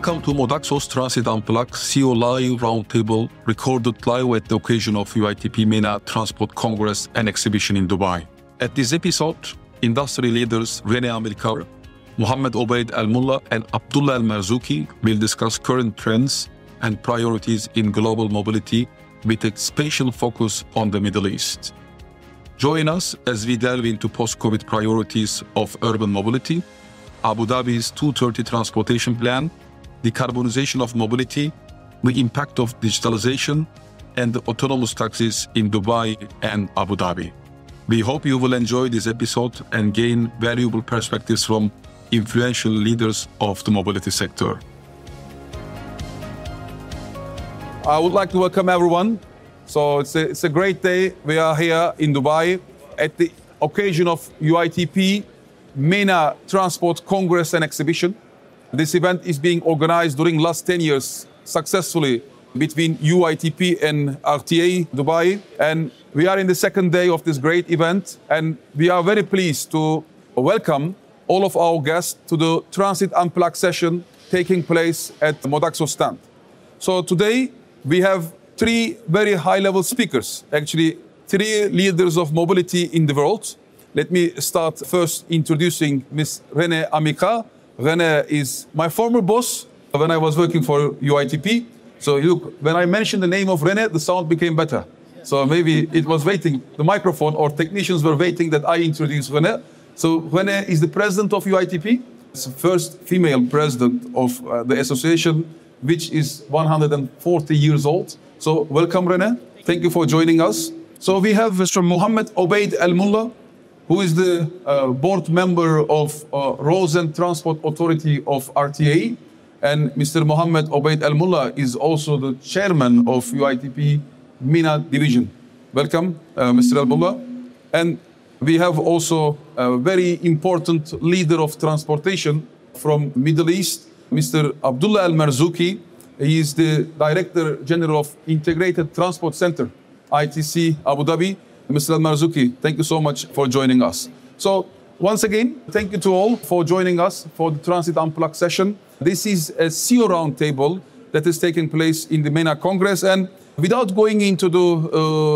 Welcome to Modaxo's Transit Unplugged CEO Live Roundtable, recorded live at the occasion of UITP MENA Transport Congress and Exhibition in Dubai. At this episode, industry leaders Renée Amilcar, Mohammed Obaid Mulla and Abdulla Marzouqi will discuss current trends and priorities in global mobility with a special focus on the Middle East. Join us as we delve into post-COVID priorities of urban mobility, Abu Dhabi's 230 transportation plan, decarbonization of mobility, the impact of digitalization, and the autonomous taxis in Dubai and Abu Dhabi. We hope you will enjoy this episode and gain valuable perspectives from influential leaders of the mobility sector. I would like to welcome everyone. So it's a great day. We are here in Dubai at the occasion of UITP MENA Transport Congress and Exhibition. This event is being organized during last 10 years successfully between UITP and RTA Dubai. And we are in the second day of this great event. And we are very pleased to welcome all of our guests to the Transit Unplugged session taking place at the Modaxo stand. So today we have three very high-level speakers, actually three leaders of mobility in the world. Let me start first introducing Ms. Renée Amilcar. Renée is my former boss when I was working for UITP. So look, when I mentioned the name of Renée, the sound became better. So maybe it was waiting, the microphone or technicians were waiting that I introduce Renée. So Renée is the president of UITP. It's the first female president of the association, which is 140 years old. So welcome, Renée. Thank you for joining us. So we have Mr. Mohammed Obaid Mulla, who is the board member of Roads and Transport Authority of RTA. And Mr. Mohammed Obaid Mulla is also the chairman of UITP MENA division. Welcome, Mr. Mulla. And we have also a very important leader of transportation from Middle East, Mr. Abdulla Marzouqi. He is the Director General of Integrated Transport Center, ITC Abu Dhabi. Mr. Marzouqi, thank you so much for joining us. So once again, thank you to all for joining us for the Transit Unplugged session. This is a CEO roundtable that is taking place in the MENA Congress. And without going into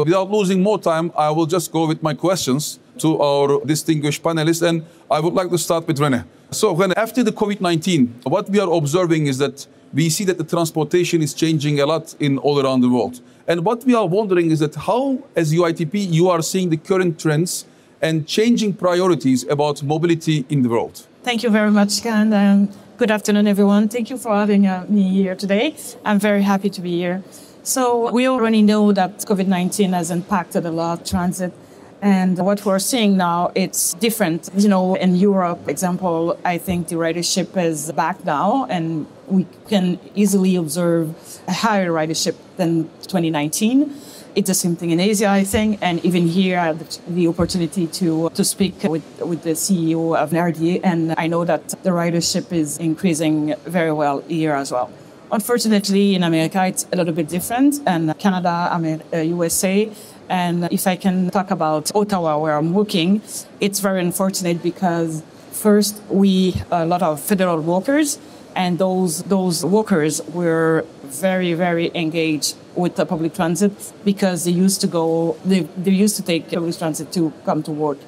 without losing more time, I will just go with my questions to our distinguished panelists. And I would like to start with Renée. So Renée, after the COVID-19, what we are observing is that we see that the transportation is changing a lot in all around the world. And what we are wondering is that how, as UITP, you are seeing the current trends and changing priorities about mobility in the world. Thank you very much, Kaan. Good afternoon, everyone. Thank you for having me here today. I'm very happy to be here. So we already know that COVID-19 has impacted a lot transit. And what we're seeing now, it's different. You know, in Europe, for example, I think the ridership is back now, and we can easily observe a higher ridership than 2019. It's the same thing in Asia, I think. And even here, I had the opportunity to speak with the CEO of RTA, and I know that the ridership is increasing very well here as well. Unfortunately, in America, it's a little bit different, and Canada, USA. And if I can talk about Ottawa, where I'm working, it's very unfortunate because first, a lot of federal workers, and those workers were very, very engaged with the public transit because they used to take public transit to come to work.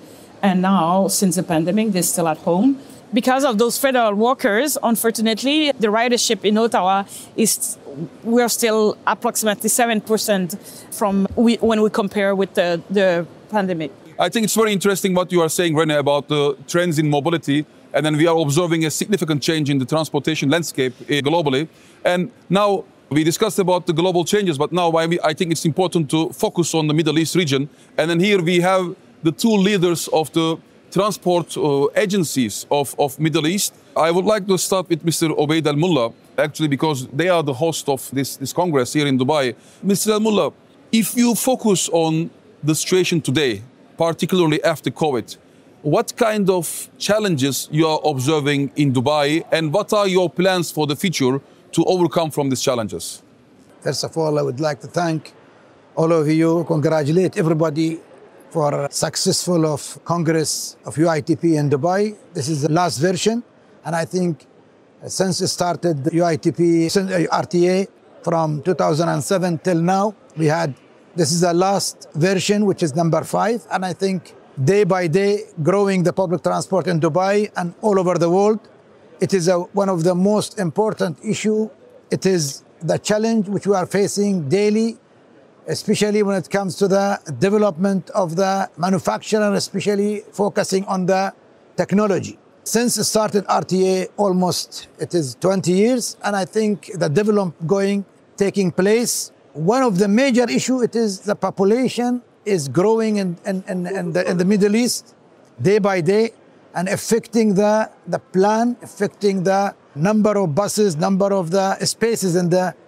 And now, since the pandemic, they're still at home. Because of those federal workers, unfortunately, the ridership in Ottawa we're still approximately 7% from when we compare with the pandemic. I think it's very interesting what you are saying, Renée, about the trends in mobility. And then we are observing a significant change in the transportation landscape globally. And now we discussed about the global changes, but now I think it's important to focus on the Middle East region. And then here we have the two leaders of the transport agencies of Middle East. I would like to start with Mr. Obaid Mulla, actually, because they are the host of this Congress here in Dubai. Mr. Mulla, if you focus on the situation today, particularly after COVID, what kind of challenges you are observing in Dubai, and what are your plans for the future to overcome from these challenges? First of all, I would like to thank all of you, congratulate everybody for successful of Congress of UITP in Dubai. This is the last version, and I think since it started UITP, RTA from 2007 till now. This is the last version, which is number 5. And I think day by day, growing the public transport in Dubai and all over the world, it is one of the most important issues. It is the challenge which we are facing daily, especially when it comes to the development of the manufacturer, especially focusing on the technology. Since it started RTA, almost it is 20 years, and I think the development taking place. One of the major issues, it is the population is growing in the Middle East day by day and affecting the plan, affecting the number of buses, number of the spaces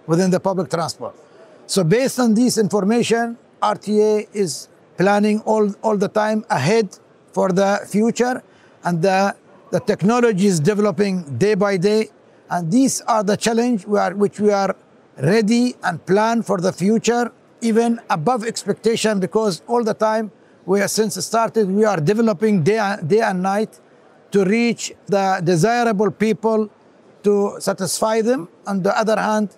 within the public transport. So based on this information, RTA is planning all the time ahead for the future, and the technology is developing day by day. And these are the challenge which we are ready and plan for the future, even above expectation, because all the time since it started, we are developing day and night to reach the desirable people, to satisfy them. On the other hand,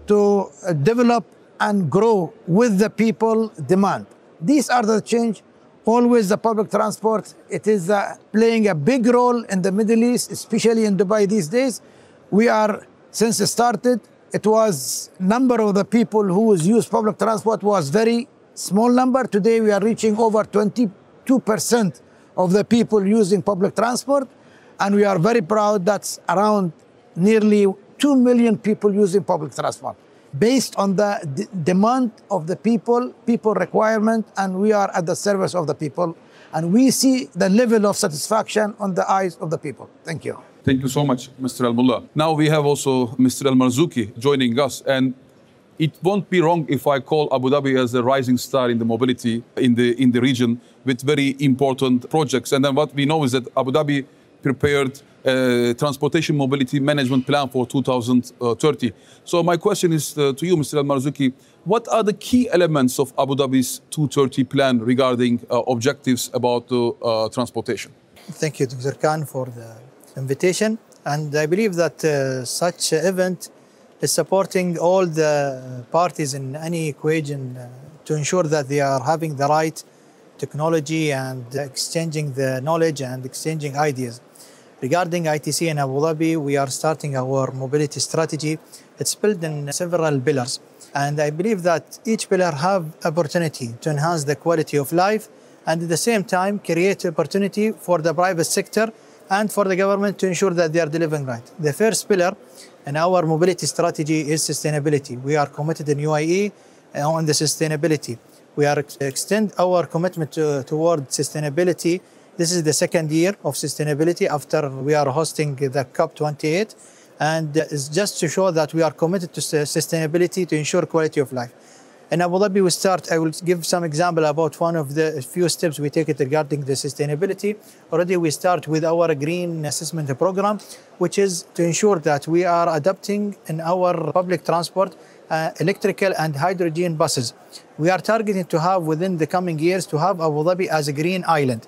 to develop and grow with the people demand. These are the change. Always the public transport, it is playing a big role in the Middle East, especially in Dubai these days. Since it started, it was number of the people who use public transport was very small number. Today we are reaching over 22% of the people using public transport. And we are very proud that's around nearly 2 million people using public transport. Based on the demand of the people requirement, and we are at the service of the people. And we see the level of satisfaction on the eyes of the people. Thank you. Thank you so much, Mr. Al-Mulla. Now we have also Mr. Al-Marzouqi joining us. And it won't be wrong if I call Abu Dhabi as a rising star in the mobility in the region with very important projects. And then what we know is that Abu Dhabi prepared a transportation mobility management plan for 2030. So my question is to you, Mr. Al-Marzouqi, what are the key elements of Abu Dhabi's 2030 plan regarding objectives about transportation? Thank you, Dr. Kaan, for the invitation. And I believe that such event is supporting all the parties in any equation to ensure that they are having the right technology and exchanging the knowledge and exchanging ideas. Regarding ITC in Abu Dhabi, we are starting our mobility strategy. It's built in several pillars. And I believe that each pillar have opportunity to enhance the quality of life and at the same time create opportunity for the private sector and for the government to ensure that they are delivering right. The first pillar in our mobility strategy is sustainability. We are committed in UAE on the sustainability. We are extend our commitment toward sustainability. This is the second year of sustainability after we are hosting the COP28. And it's just to show that we are committed to sustainability to ensure quality of life. In Abu Dhabi, I will give some example about one of the few steps we take it regarding the sustainability. Already we start with our green assessment program, which is to ensure that we are adopting in our public transport electrical and hydrogen buses. We are targeting to have within the coming years to have Abu Dhabi as a green island.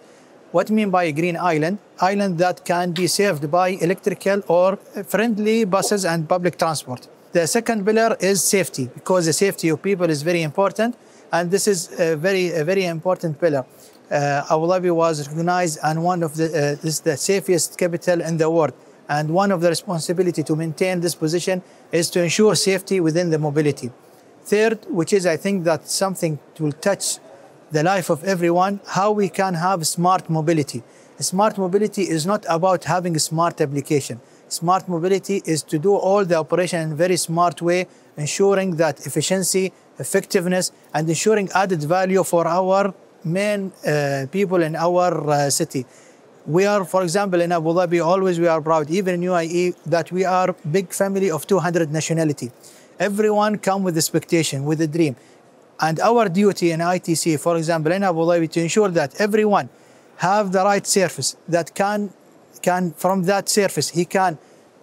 What do you mean by a green island? Island that can be served by electrical or friendly buses and public transport. The second pillar is safety, because the safety of people is very important, and this is a very important pillar. Abu Dhabi was recognized as one of the safest capital in the world, and one of the responsibility to maintain this position is to ensure safety within the mobility. Third, which is I think that something will touch the life of everyone, how we can have smart mobility. Smart mobility is not about having a smart application. Smart mobility is to do all the operation in a very smart way, ensuring that efficiency, effectiveness, and ensuring added value for our main people in our city. We are, for example, in Abu Dhabi, always we are proud, even in UAE, that we are a big family of 200 nationality. Everyone come with expectation, with a dream. And our duty in ITC, for example, in Abu Dhabi, to ensure that everyone have the right surface that can from that surface, he can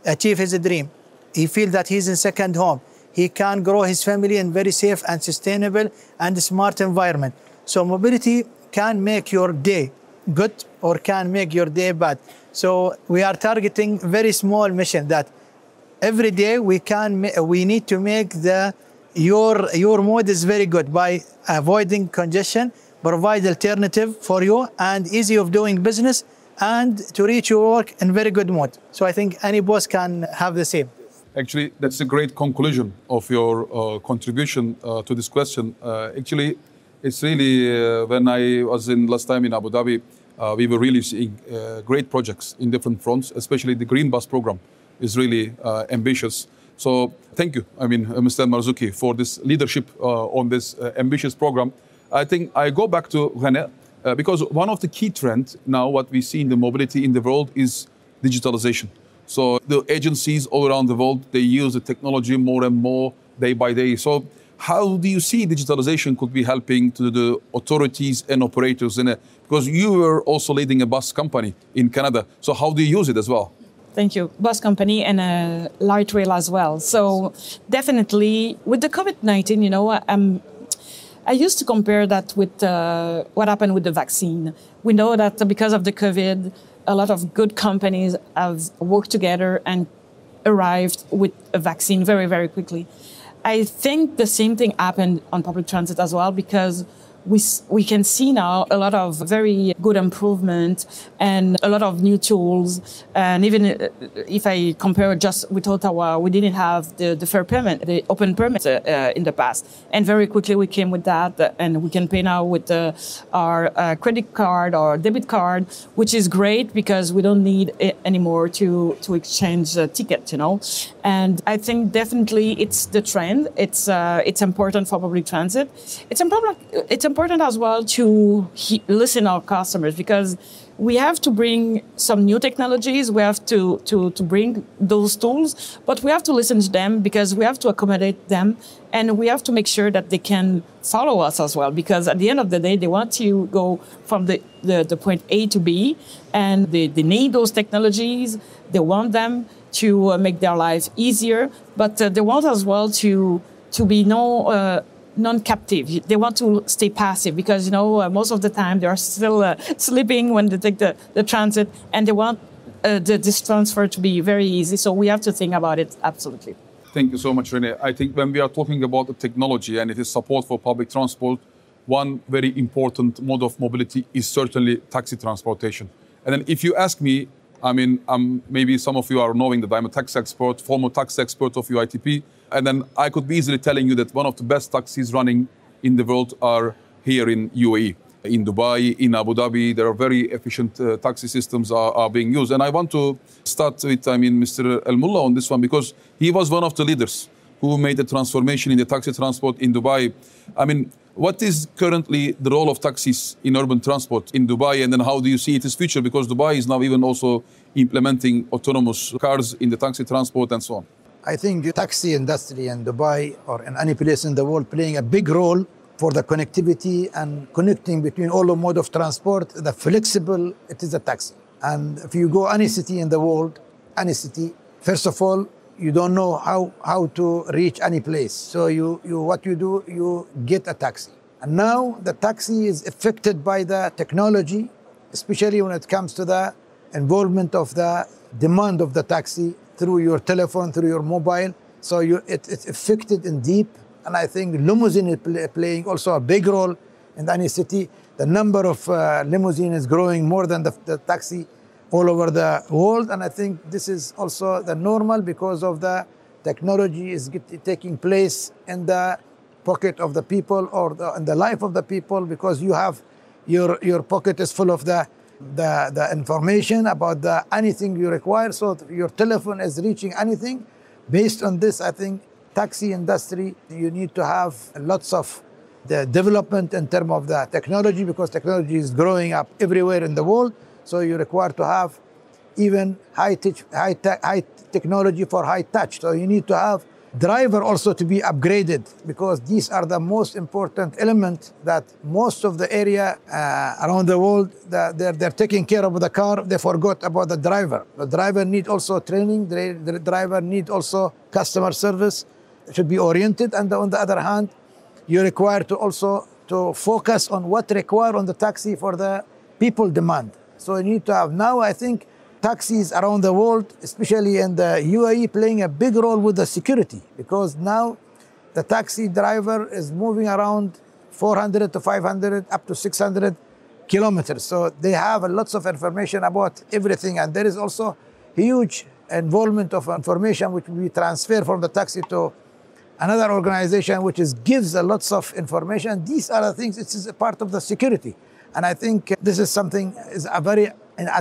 achieve his dream. He feel that he's in second home. He can grow his family in very safe and sustainable and smart environment. So mobility can make your day good or can make your day bad. So we are targeting very small mission that every day we need to make your mode is very good by avoiding congestion, provide alternative for you and easy of doing business, and to reach your work in very good mode. So I think any boss can have the same. Actually, that's a great conclusion of your contribution to this question. Actually, it's really, when I was last time in Abu Dhabi, we were really seeing great projects in different fronts, especially the Green Bus program is really ambitious. So thank you, Mr. Marzouqi, for this leadership on this ambitious program. I think I go back to Renée, because one of the key trends now, what we see in the mobility in the world is digitalization. So the agencies all around the world, they use the technology more and more day by day. So how do you see digitalization could be helping to the authorities and operators in it? Because you were also leading a bus company in Canada. So how do you use it as well? Thank you. Bus company and a light rail as well. So definitely with the COVID-19, I used to compare that with what happened with the vaccine. We know that because of the COVID, a lot of good companies have worked together and arrived with a vaccine very, very quickly. I think the same thing happened on public transit as well, because we can see now a lot of very good improvement and a lot of new tools. And even if I compare just with Ottawa, we didn't have the fair payment, the open permit in the past. And very quickly we came with that, and we can pay now with our credit card or debit card, which is great because we don't need it anymore to exchange the ticket, And I think definitely it's the trend. It's important for public transit. It's important as well to listen to our customers, because we have to bring some new technologies. We have to bring those tools, but we have to listen to them because we have to accommodate them, and we have to make sure that they can follow us as well. Because at the end of the day, they want to go from the point A to B, and they need those technologies. They want them to make their life easier, but they want as well to be non-captive. They want to stay passive because, most of the time they are still sleeping when they take the transit, and they want this transfer to be very easy. So we have to think about it, absolutely. Thank you so much, Renée. I think when we are talking about the technology and it is support for public transport, one very important mode of mobility is certainly taxi transportation. And then if you ask me, maybe some of you are knowing that I'm a tax expert, former tax expert of UITP. And then I could be easily telling you that one of the best taxis running in the world are here in UAE, in Dubai, in Abu Dhabi. There are very efficient taxi systems are being used. And I want to start with, Mr. Mulla on this one, because he was one of the leaders who made the transformation in the taxi transport in Dubai. What is currently the role of taxis in urban transport in Dubai, and then how do you see its future? Because Dubai is now even also implementing autonomous cars in the taxi transport and so on. I think the taxi industry in Dubai or in any place in the world playing a big role for the connectivity and connecting between all the mode of transport. The flexible, it is a taxi. And if you go any city in the world, any city, first of all, you don't know how to reach any place. So what you do, you get a taxi. And now the taxi is affected by the technology, especially when it comes to the involvement of the demand of the taxi through your telephone, through your mobile. So it's affected in deep. And I think limousine is playing also a big role in any city. The number of limousine is growing more than the taxi all over the world. And I think this is also the normal because of the technology is taking place in the pocket of the people or in the life of the people, because you have your pocket is full of the information about anything you require. So your telephone is reaching anything. Based on this, I think taxi industry, you need to have lots of the development in terms of the technology, because technology is growing up everywhere in the world. So you require to have even high technology for high touch. So you need to have driver also to be upgraded, because these are the most important element that most of the area around the world, they're taking care of the car, they forgot about the driver. The driver need also training, the driver need also customer service, it should be oriented. And on the other hand, you require to also to focus on what require on the taxi for the people demand. So you need to have, now I think taxis around the world, especially in the UAE, playing a big role with the security, because now the taxi driver is moving around 400 to 500 up to 600 kilometers. So they have lots of information about everything. And there is also huge involvement of information which we transfer from the taxi to another organization, which gives lots of information. These are the things, it is a part of the security. And I think this is something is a very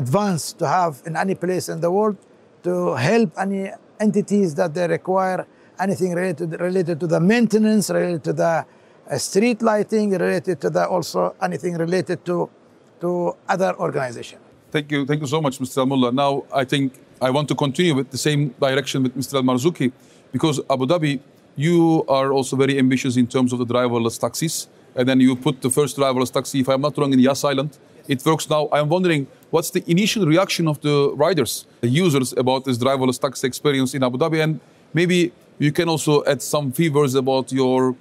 advanced to have in any place in the world to help any entities that they require anything related to the maintenance, related to the street lighting, related to the also anything related to other organizations. Thank you so much, Mr. Mulla. Now, I think I want to continue with the same direction with Mr. Marzouqi, because Abu Dhabi, you are also very ambitious in terms of the driverless taxis. And then you put the first driverless taxi, if I'm not wrong, in Yas Island. It works now. I'm wondering, what's the initial reaction of the riders, the users, about this driverless taxi experience in Abu Dhabi? And maybe you can also add some few words about your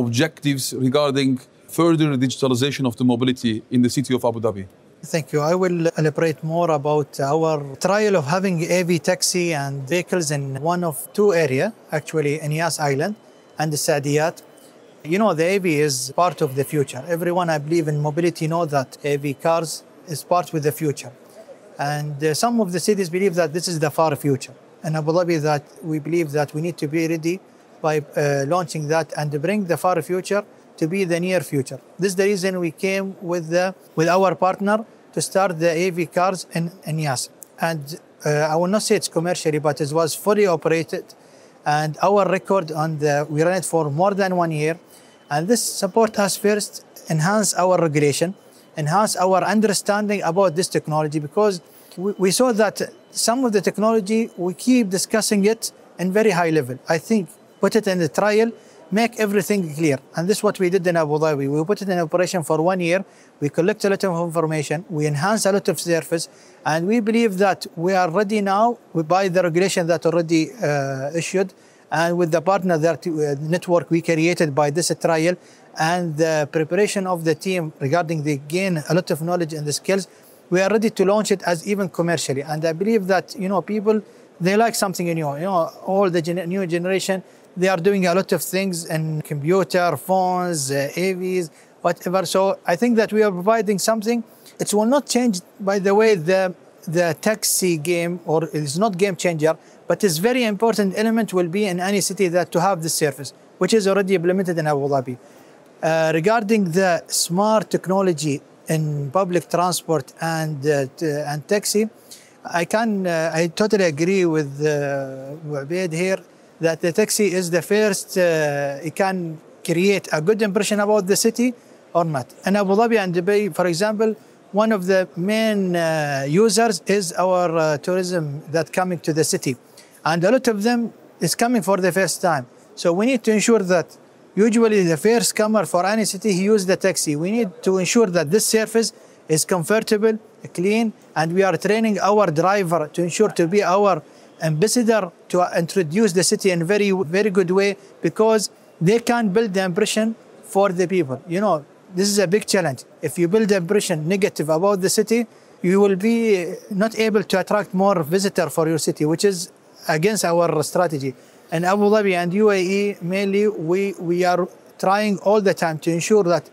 objectives regarding further digitalization of the mobility in the city of Abu Dhabi. Thank you. I will elaborate more about our trial of having AV taxi and vehicles in one of two areas, actually in Yas Island and the Saadiyat. You know, the AV is part of the future. Everyone, I believe, in mobility know that AV cars is part with the future. And some of the cities believe that this is the far future. In Abu Dhabi, that we believe that we need to be ready by launching that and to bring the far future to be the near future. This is the reason we came with our partner to start the AV cars in Yas. And I will not say it's commercially, but it was fully operated. And our record we ran it for more than 1 year. And this support us first, enhance our regulation, enhance our understanding about this technology, because we saw that some of the technology, we keep discussing it in very high level. I think put it in the trial, make everything clear. And this is what we did in Abu Dhabi. We put it in operation for 1 year. We collect a lot of information. We enhance a lot of service. And we believe that we are ready now by the regulation that already issued, and with the partner network we created by this trial, and the preparation of the team regarding the gain a lot of knowledge and the skills, we are ready to launch it as even commercially. And I believe that, people, they like something new. All the new generation, they are doing a lot of things in computer, phones, AVs, whatever. So I think that we are providing something. It will not change, by the way, the taxi game, or it's not game changer, but it's very important element will be in any city that to have this service, which is already implemented in Abu Dhabi. Regarding the smart technology in public transport and taxi, I totally agree with Obaid here that the taxi is the first, it can create a good impression about the city or not. In Abu Dhabi and Dubai, for example, one of the main users is our tourism that coming to the city. And a lot of them is coming for the first time. So we need to ensure that usually the first comer for any city, he uses the taxi. We need to ensure that this service is comfortable, clean, and we are training our driver to ensure to be our ambassador to introduce the city in very, very good way, because they can build the impression for the people. This is a big challenge. If you build the impression negative about the city, you will be not able to attract more visitor for your city, which is against our strategy. In Abu Dhabi and UAE, mainly, we are trying all the time to ensure that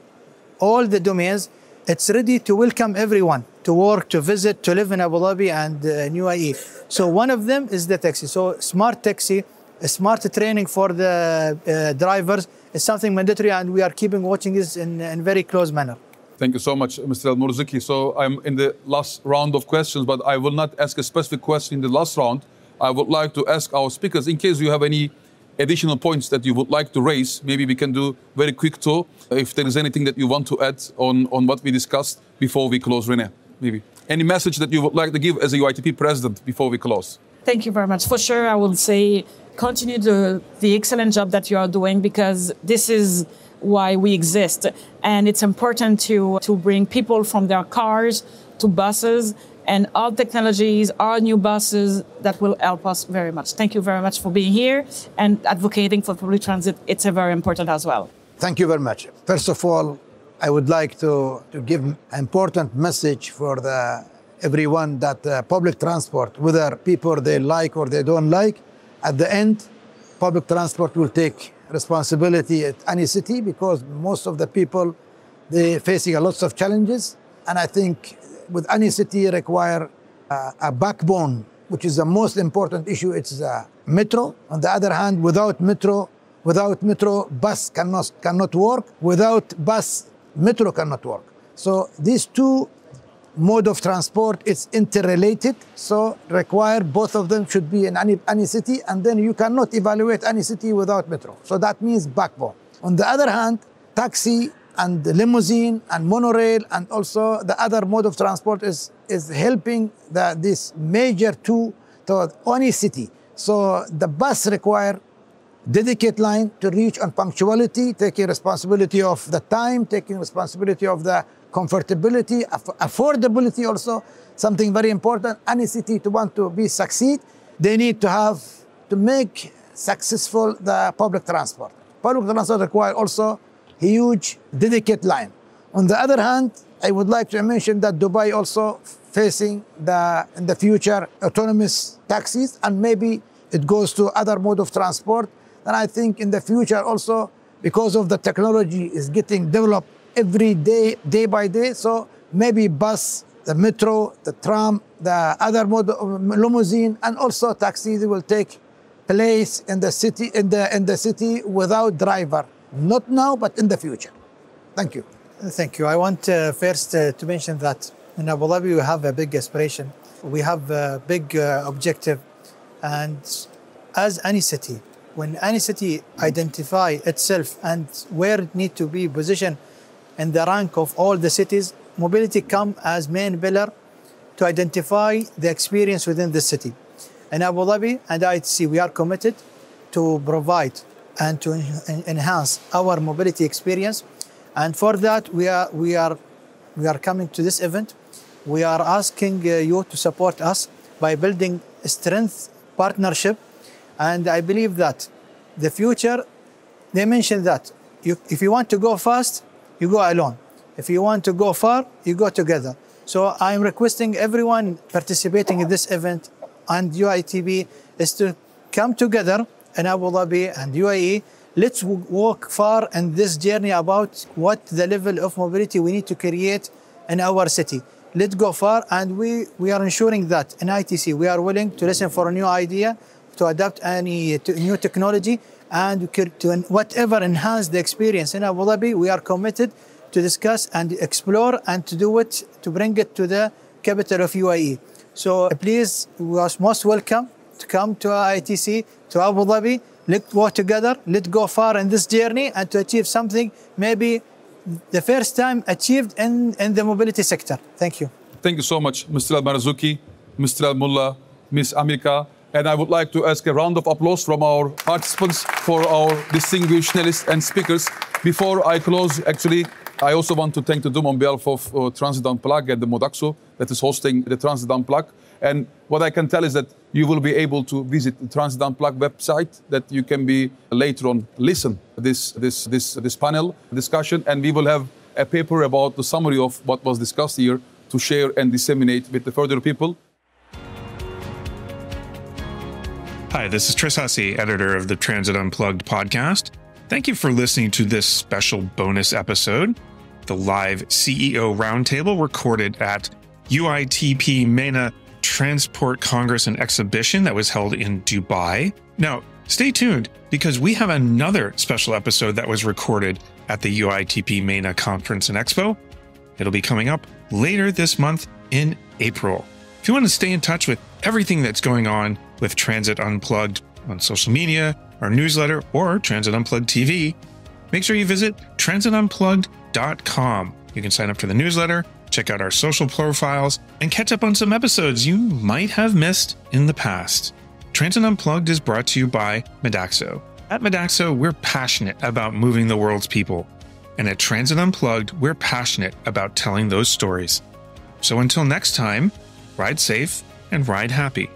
all the domains, it's ready to welcome everyone to work, to visit, to live in Abu Dhabi and UAE. So one of them is the taxi. So smart taxi, smart training for the drivers is something mandatory, and we are keeping watching this in very close manner. Thank you so much, Mr. Marzouqi. So I'm in the last round of questions, but I will not ask a specific question in the last round. I would like to ask our speakers, in case you have any additional points that you would like to raise, maybe we can do very quick tour. If there is anything that you want to add on what we discussed before we close, Renée, maybe. Any message that you would like to give as a UITP president before we close? Thank you very much. For sure, I will say continue the excellent job that you are doing, because this is why we exist. And it's important to bring people from their cars to buses, and our technologies, our new buses, that will help us very much. Thank you very much for being here and advocating for public transit. It's very important as well. Thank you very much. First of all, I would like to give an important message for the everyone that public transport, whether people they like or they don't like, at the end, public transport will take responsibility at any city because most of the people, they're facing a lots of challenges. And I think with any city require a backbone, which is the most important issue. It's metro. On the other hand, without metro, bus cannot work. Without bus, metro cannot work. So these two mode of transport is interrelated. So require both of them should be in any city, and then you cannot evaluate any city without metro. So that means backbone. On the other hand, taxi and the limousine and monorail and also the other mode of transport is helping this major two to any city. So the bus require dedicated line to reach on punctuality, taking responsibility of the time, taking responsibility of the comfortability, affordability also, something very important. Any city to want to be succeed, they need to make successful the public transport. Public transport require also huge dedicated line. On the other hand, I would like to mention that Dubai also facing in the future autonomous taxis, and maybe it goes to other mode of transport. And I think in the future also, because of the technology is getting developed every day, day by day, so maybe bus, the metro, the tram, the other mode of limousine, and also taxi, they will take place in the city city without driver. Not now, but in the future. Thank you. Thank you. I want first to mention that in Abu Dhabi we have a big aspiration. We have a big objective, and as any city, when any city identify itself and where it need to be positioned in the rank of all the cities, mobility come as main pillar to identify the experience within the city. In Abu Dhabi and ITC, we are committed to provide and to enhance our mobility experience. And for that, we are coming to this event. We are asking you to support us by building a strength partnership. And I believe that the future, they mentioned that if you want to go fast, you go alone. If you want to go far, you go together. So I'm requesting everyone participating in this event and UITP is to come together in Abu Dhabi and UAE. Let's walk far in this journey about what the level of mobility we need to create in our city. Let's go far, and we are ensuring that in ITC we are willing to listen for a new idea, to adapt any new technology, and to whatever enhance the experience in Abu Dhabi. We are committed to discuss and explore and to do it, to bring it to the capital of UAE. So please, we are most welcome to come to ITC, to Abu Dhabi. Let's work together, let's go far in this journey and to achieve something maybe the first time achieved in the mobility sector. Thank you. Thank you so much, Mr. Marzouqi, Mr. Mulla, Ms. Amilcar. And I would like to ask a round of applause from our participants for our distinguished panelists and speakers. Before I close, actually, I also want to thank the Dome on behalf of Transit Unplugged and the Modaxo that is hosting the Transit Unplugged. And what I can tell is that you will be able to visit the Transit Unplugged website, that you can be later on listen this panel discussion, and we will have a paper about the summary of what was discussed here to share and disseminate with the further people. Hi, this is Tris Hussey, editor of the Transit Unplugged podcast. Thank you for listening to this special bonus episode, the live CEO Roundtable recorded at UITP MENA Transport Congress and Exhibition that was held in Dubai. Now, stay tuned because we have another special episode that was recorded at the UITP MENA Conference and Expo. It'll be coming up later this month in April. If you want to stay in touch with everything that's going on with Transit Unplugged on social media, our newsletter, or Transit Unplugged TV, make sure you visit transitunplugged.com. You can sign up for the newsletter, check out our social profiles, and catch up on some episodes you might have missed in the past. Transit Unplugged is brought to you by Modaxo. At Modaxo, we're passionate about moving the world's people. And at Transit Unplugged, we're passionate about telling those stories. So until next time, ride safe and ride happy.